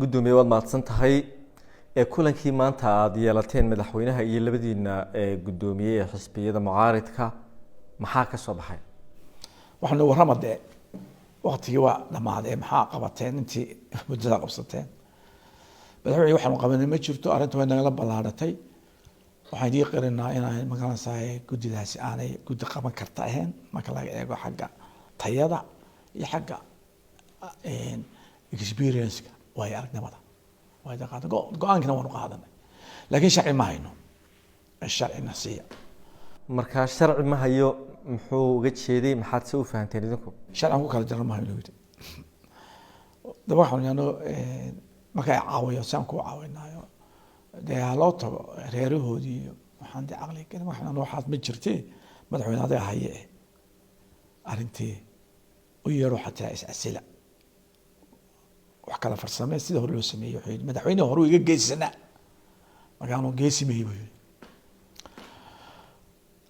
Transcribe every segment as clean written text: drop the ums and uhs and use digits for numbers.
gudoomiye waad mahadsan tahay kulankii maanta aad yeelateen madaxweynaha iyo labadiina gudoomiye ee xisbiyada mucaaridka maxaa ka soo baxay waxaan waramade waqtigii waa dhamaaday maxaa qabateen intii muddada qabsateen madaxweyne waxaan qabanay ma jirto arrintu way nagala ballaaratay waxaan idii qirinaa inaan magaranaysaa guddidaasi aanay guddi qaban karta ahayn marka laga eego xagga tayada iyo xagga experience-ka way aragnimada way daqaada go-aankina waanu qaadanay laakiin sharci ma hayno sharci nasiya marka sharci ma hayo muxuu uga jeeday maxaad se u fahanteen idinku sharcan ku kala jaran ma hayno yidhi daba waxaan yaano marka ay caawiyo saan ku caawinayo dee loo tago reerahoodii iyo waxaan dee caqli gelin waxaan waxaad ma jirtee madaxweyne adiga haye arrintii u yeero xataa is-asila wax kala farsamee sida hore loo sameeyey wuxuu madaxweyne hore iga geysana markaanu geesimay buu yiri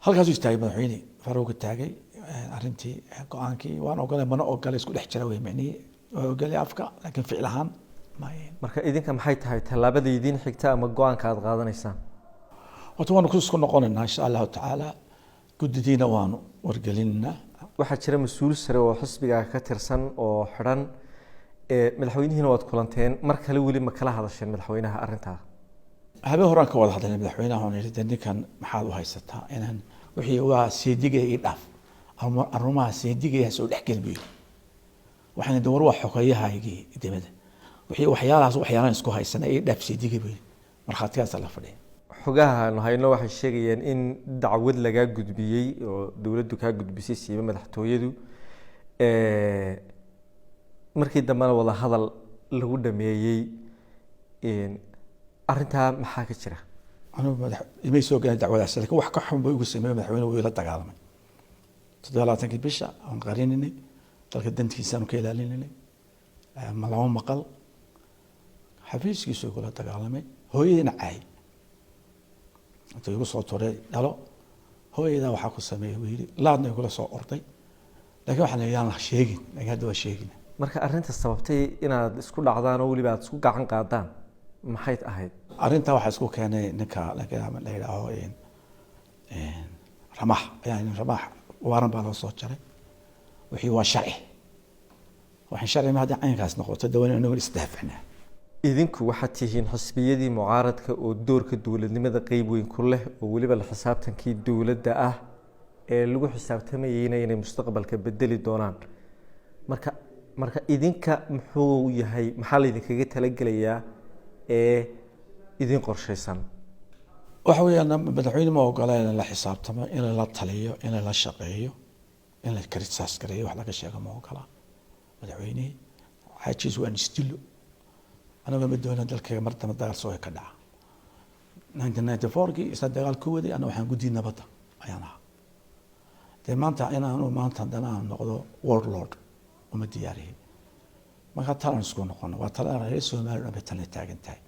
halkaasuu istaagay madaxweyne farooga taagay arrintii go-aankii waan ogolay mana ogolay isku dhex jira wey micnihii waa ogolay afka laakiin ficil ahaan marka idinka maxay tahay tallaabada idin xigta ama go-aanka aad qaadanaysaan horta waanu isku noqonaynaa insha allahu tacaala guddidiina waanu wargelinaa waxaa jira mas-uul sare oo xisbiga ka tirsan oo xidhan madaxweynihiina waad kulanteen mar kale weli ma kala hadasheen madaxweynaha arrintaa habeen horaan ka wada hadalnay madaxweynaha oon yidhi ninkan maxaad u haysataa inaan wixii waa seedigaya ii dhaaf arrimaha seedigaya soo dhex gelin buu yidhi waxaan idin war waa xogeeyahaygii dibadda wixii waxyaalahan isku haysana ii dhaaf seedigay buu yidhi markhaatigaasa la fadhiya xogaha aanu hayno waxay sheegayeen in dacwad lagaa gudbiyey oo dowladdu kaa gudbisay siiba madaxtooyadu markii dambena wada hadal lagu dhameeyey arrintaa maxaa ka jira anigu imay soo galeen dacwadaas laakiin wax ka xun buu igu sameeyey madaxweyne wuu ila dagaalamay 27 bisha aan qarinay dalka dantiisaan ka ilaalinay malamo maqal xafiiskiisu kula dagaalamay hooyadina caay inta igu soo toray dhalo hooyada waxa ku sameeyay wiili laadna kula soo orday laakiin waxaan leeyahay sheegin laakiin hadda waa sheegin marka arrinta sababtay inaad isku dhacdaan oo waliba aad isku gacan qaadaan maxay ahayd arrinta waxa isku keenay ninka la yiraahdo ramax yani ramax waaran baa loo soo jaray wixii waa sharci waxaan sharci ma hadda aynkaas noqoto dawladda inuu isdaafacnaa idinku waxaad tihiin xisbiyadii mucaaradka oo doorka dowladnimada qayb weyn ku leh oo waliba la xisaabtankii dowladda ah ee lagu xisaabtamayayna inay mustaqbalka bedeli doonaan marka idinka muxuu yahay maxaa laydinkaga talagelayaa ee idin qorshaysan waxa weeyaan madaxweyne ma ogola in la xisaabtamo in la taliyo in la shaqeeyo in la karisaas gareeyo wax laga sheego ma ogola madaxweyne xajiis waan istilo anaga ma doona dalkayga mar dambe dagaal soo ka dhaca 1994kii isla dagaal ku waday ana waxaan guddi nabadda ayaan ahaa dee maanta haddana aan noqdo warlord uma diyaariyey marka talan isku noqono waa talan reer Soomaaliya oo tan taagan tahay